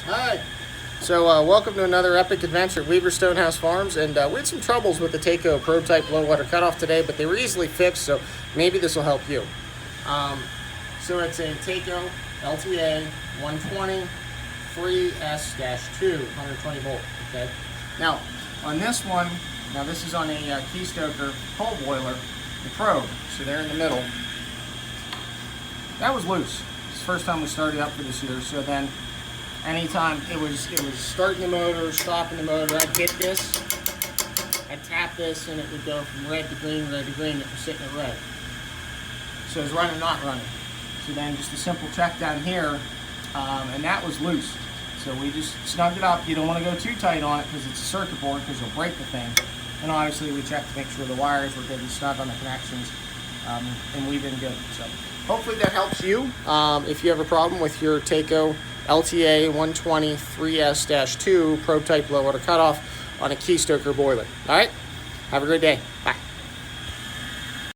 Hi. So welcome to another epic adventure at Weaver Stonehouse Farms, and we had some troubles with the Taco prototype low water cutoff today, but they were easily fixed, so maybe this will help you. So it's a Taco LTA1303S-2 120 volt. Okay. Now on this one, this is on a Keystoker pole boiler, the probe. So they're in the middle. That was loose. It's the first time we started up for this year. So then, anytime it was starting the motor, stopping the motor, I'd hit this, I'd tap this, and it would go from red to green, red to green. It was sitting at red. So it was running, not running. So then just a simple check down here, and that was loose. So we just snugged it up. You don't want to go too tight on it because it's a circuit board, because you'll break the thing. And obviously we checked to make sure the wires were good and snug on the connections, and we've been good. So hopefully that helps you if you have a problem with your Taco LTA1303S-2 prototype low water cutoff on a Keystoker boiler. All right, have a great day. Bye.